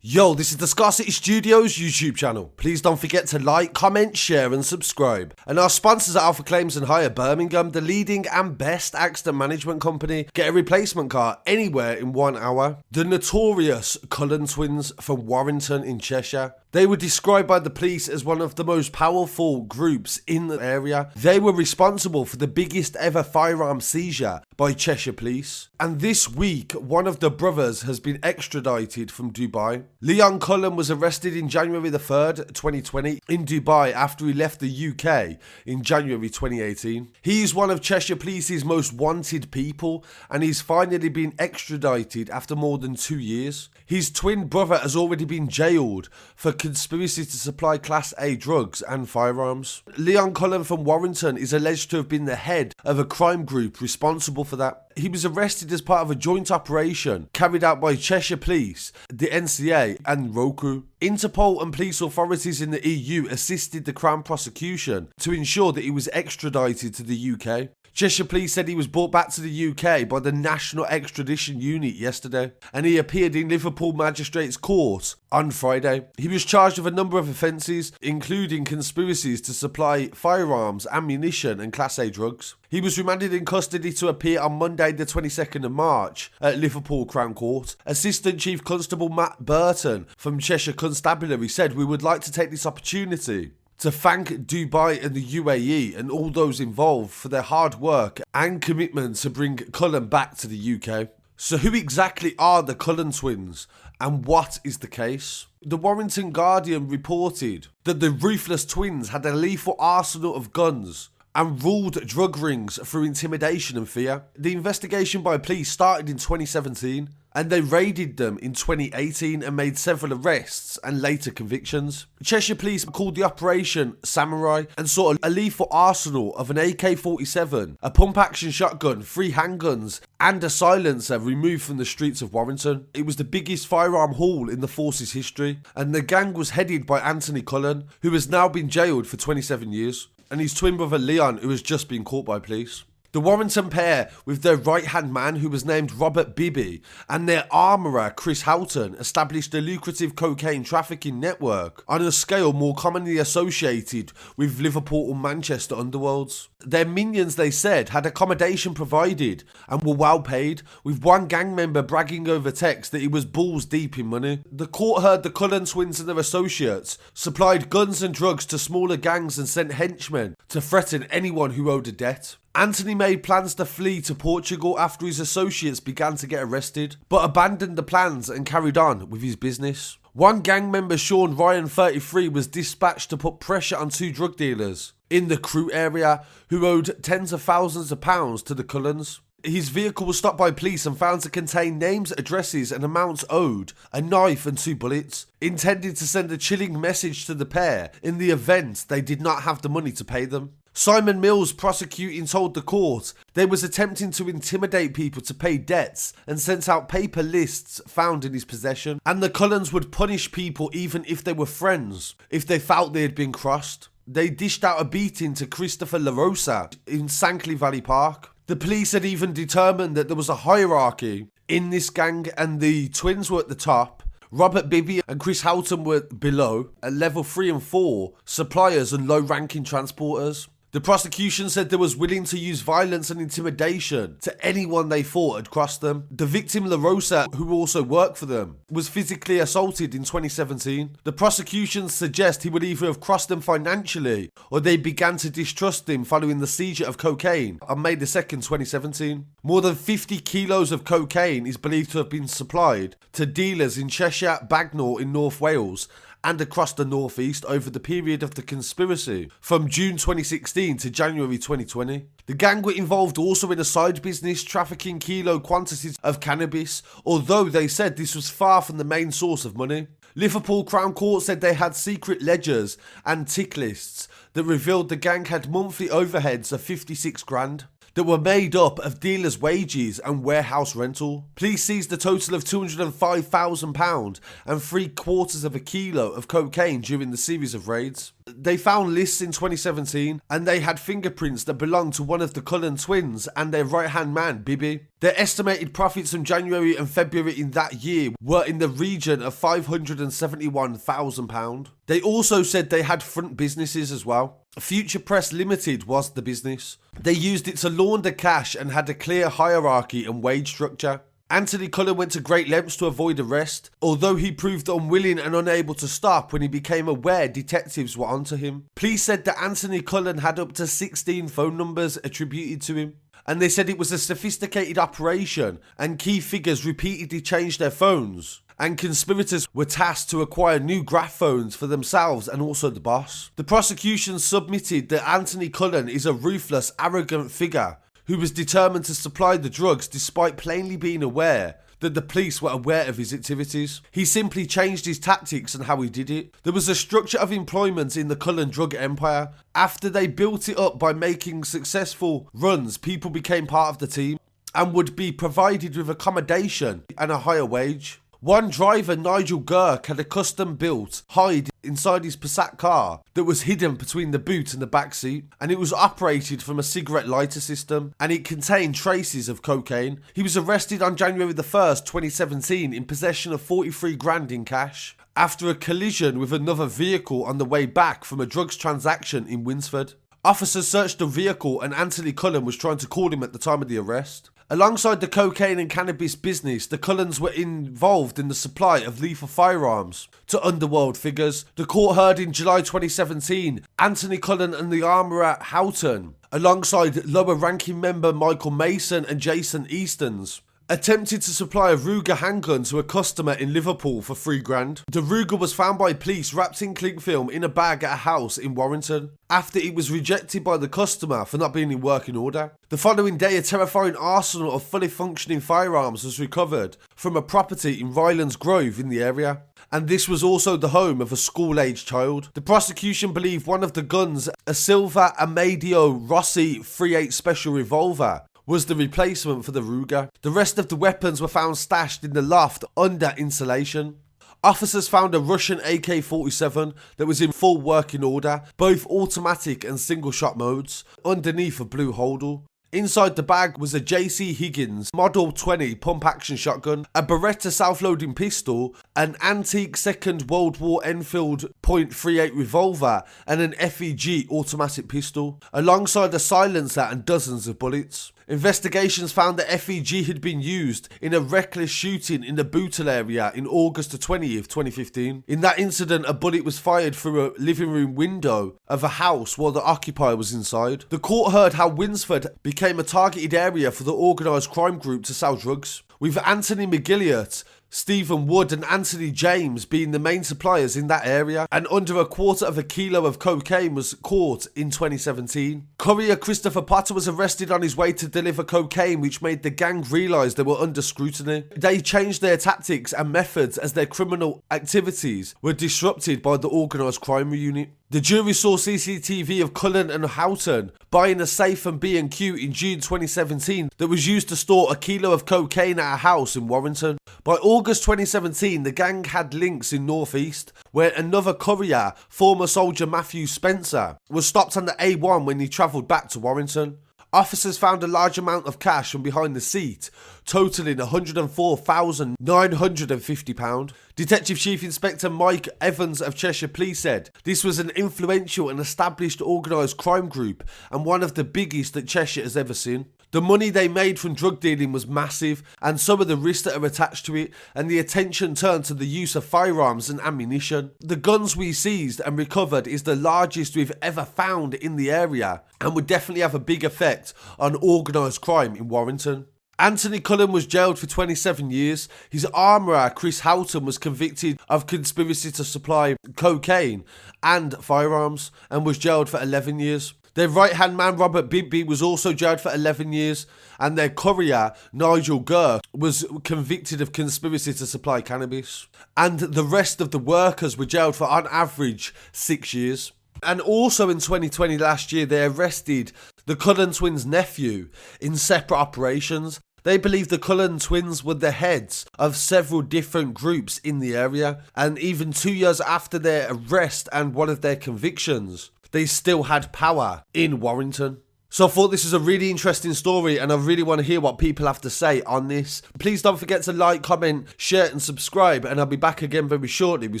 Yo, this is the Scarcity Studios YouTube channel. Please don't forget to like, comment, share and subscribe. And our sponsors are Alpha Claims and Hire Birmingham, the leading and best accident management company. Get a replacement car anywhere in 1 hour. The notorious Cullen twins from Warrington in Cheshire. They were described by the police as one of the most powerful groups in the area. They were responsible for the biggest ever firearm seizure by Cheshire Police. And this week, one of the brothers has been extradited from Dubai. Leon Cullen was arrested in January the 3rd, 2020 in Dubai after he left the UK in January 2018. He is one of Cheshire Police's most wanted people and he's finally been extradited after more than 2 years. His twin brother has already been jailed for conspiracy to supply Class A drugs and firearms. Leon Cullen from Warrington is alleged to have been the head of a crime group responsible for that. He was arrested as part of a joint operation carried out by Cheshire Police, the NCA and NWROCU. Interpol and police authorities in the EU assisted the Crown prosecution to ensure that he was extradited to the UK. Cheshire Police said he was brought back to the UK by the National Extradition Unit yesterday, and he appeared in Liverpool Magistrates Court on Friday. He was charged with a number of offences, including conspiracies to supply firearms, ammunition and Class A drugs. He was remanded in custody to appear on Monday the 22nd of March at Liverpool Crown Court. Assistant Chief Constable Matt Burton from Cheshire Constabulary said, "We would like to take this opportunity to thank Dubai and the UAE and all those involved for their hard work and commitment to bring Cullen back to the UK." So who exactly are the Cullen twins and what is the case? The Warrington Guardian reported that the ruthless twins had a lethal arsenal of guns and ruled drug rings through intimidation and fear. The investigation by police started in 2017 and they raided them in 2018 and made several arrests and later convictions. Cheshire Police called the operation Samurai and saw a lethal arsenal of an AK-47, a pump-action shotgun, 3 handguns and a silencer removed from the streets of Warrington. It was the biggest firearm haul in the force's history, and the gang was headed by Anthony Cullen, who has now been jailed for 27 years, and his twin brother Leon, who has just been caught by police. The Warrington pair, with their right-hand man who was named Robert Bibby and their armourer Chris Houghton, established a lucrative cocaine trafficking network on a scale more commonly associated with Liverpool or Manchester underworlds. Their minions, they said, had accommodation provided and were well paid, with one gang member bragging over text that he was balls deep in money. The court heard the Cullen twins and their associates supplied guns and drugs to smaller gangs and sent henchmen to threaten anyone who owed a debt. Anthony made plans to flee to Portugal after his associates began to get arrested, but abandoned the plans and carried on with his business. One gang member, Sean Ryan, 33, was dispatched to put pressure on 2 drug dealers in the Crewe area who owed tens of thousands of pounds to the Cullens. His vehicle was stopped by police and found to contain names, addresses and amounts owed, a knife and 2 bullets, intended to send a chilling message to the pair in the event they did not have the money to pay them. Simon Mills, prosecuting, told the court they was attempting to intimidate people to pay debts and sent out paper lists found in his possession, and the Cullens would punish people even if they were friends if they felt they had been crossed. They dished out a beating to Christopher LaRosa in Sankley Valley Park. The police had even determined that there was a hierarchy in this gang and the twins were at the top. Robert Bibby and Chris Houghton were below, at level 3 and 4, suppliers and low-ranking transporters. The prosecution said they was willing to use violence and intimidation to anyone they thought had crossed them. The victim, LaRosa, who also worked for them, was physically assaulted in 2017. The prosecution suggests he would either have crossed them financially or they began to distrust him following the seizure of cocaine on May 2nd, 2017. More than 50 kilos of cocaine is believed to have been supplied to dealers in Cheshire, Bagnall in North Wales, and across the northeast over the period of the conspiracy from June 2016 to January 2020. The gang were involved also in a side business trafficking kilo quantities of cannabis, although they said this was far from the main source of money. Liverpool Crown Court said they had secret ledgers and tick lists that revealed the gang had monthly overheads of 56 grand. that were made up of dealers' wages and warehouse rental. Police seized a total of £205,000 and 3/4 of a kilo of cocaine during the series of raids. They found lists in 2017 and they had fingerprints that belonged to one of the Cullen twins and their right-hand man, Bibby. Their estimated profits from January and February in that year were in the region of £571,000. They also said they had front businesses as well. Future Press Limited was the business. They used it to launder cash and had a clear hierarchy and wage structure. Anthony Cullen went to great lengths to avoid arrest, although he proved unwilling and unable to stop when he became aware detectives were onto him. Police said that Anthony Cullen had up to 16 phone numbers attributed to him, and they said it was a sophisticated operation and key figures repeatedly changed their phones, and conspirators were tasked to acquire new graph phones for themselves and also the boss. The prosecution submitted that Anthony Cullen is a ruthless, arrogant figure who was determined to supply the drugs despite plainly being aware that the police were aware of his activities. He simply changed his tactics and how he did it. There was a structure of employment in the Cullen drug empire. After they built it up by making successful runs, people became part of the team and would be provided with accommodation and a higher wage. One driver, Nigel Girk, had a custom-built hide inside his Passat car that was hidden between the boot and the back seat, and it was operated from a cigarette lighter system, and it contained traces of cocaine. He was arrested on January the 1st, 2017 in possession of 43 grand in cash after a collision with another vehicle on the way back from a drugs transaction in Winsford. Officers searched the vehicle and Anthony Cullen was trying to call him at the time of the arrest. Alongside the cocaine and cannabis business, the Cullens were involved in the supply of lethal firearms to underworld figures. The court heard in July 2017 Anthony Cullen and the armourer Houghton, alongside lower ranking member Michael Mason and Jason Eastons, attempted to supply a Ruger handgun to a customer in Liverpool for £3,000. The Ruger was found by police wrapped in cling film in a bag at a house in Warrington after it was rejected by the customer for not being in working order. The following day, a terrifying arsenal of fully functioning firearms was recovered from a property in Rylands Grove in the area, and this was also the home of a school-aged child. The prosecution believed one of the guns, a silver Amadio Rossi .38 special revolver, was the replacement for the Ruger. The rest of the weapons were found stashed in the loft under insulation. Officers found a Russian AK-47 that was in full working order, both automatic and single-shot modes, underneath a blue holdall. Inside the bag was a JC Higgins Model 20 pump-action shotgun, a Beretta self-loading pistol, an antique Second World War Enfield .38 revolver, and an FEG automatic pistol, alongside a silencer and dozens of bullets. Investigations found that FEG had been used in a reckless shooting in the Bootle area in August 20th, 2015. In that incident, a bullet was fired through a living room window of a house while the occupier was inside. The court heard how Winsford became a targeted area for the organised crime group to sell drugs, with Anthony McGilliot, Stephen Wood and Anthony James being the main suppliers in that area, and under $1/4 kilo of cocaine was caught in 2017. Courier Christopher Potter was arrested on his way to deliver cocaine, which made the gang realise they were under scrutiny. They changed their tactics and methods as their criminal activities were disrupted by the organised crime unit. The jury saw CCTV of Cullen and Houghton buying a safe and B&Q in June 2017 that was used to store 1 kilo of cocaine at a house in Warrington. By August 2017, the gang had links in North East, where another courier, former soldier Matthew Spencer, was stopped on the A1 when he travelled back to Warrington. Officers found a large amount of cash from behind the seat, totalling £104,950. Detective Chief Inspector Mike Evans of Cheshire Police said, "This was an influential and established organised crime group and one of the biggest that Cheshire has ever seen. The money they made from drug dealing was massive, and so are the risks that are attached to it, and the attention turned to the use of firearms and ammunition. The guns we seized and recovered is the largest we've ever found in the area and would definitely have a big effect on organised crime in Warrington." Anthony Cullen was jailed for 27 years. His armourer, Chris Houghton, was convicted of conspiracy to supply cocaine and firearms and was jailed for 11 years. Their right-hand man, Robert Bibby, was also jailed for 11 years, and their courier, Nigel Girk, was convicted of conspiracy to supply cannabis. And the rest of the workers were jailed for, on average, 6 years. And also in 2020 last year, they arrested the Cullen twins' nephew in separate operations. They believe the Cullen twins were the heads of several different groups in the area, and even 2 years after their arrest and one of their convictions, they still had power in Warrington. So I thought this was a really interesting story, and I really want to hear what people have to say on this. Please don't forget to like, comment, share and subscribe, and I'll be back again very shortly with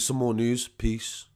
some more news. Peace.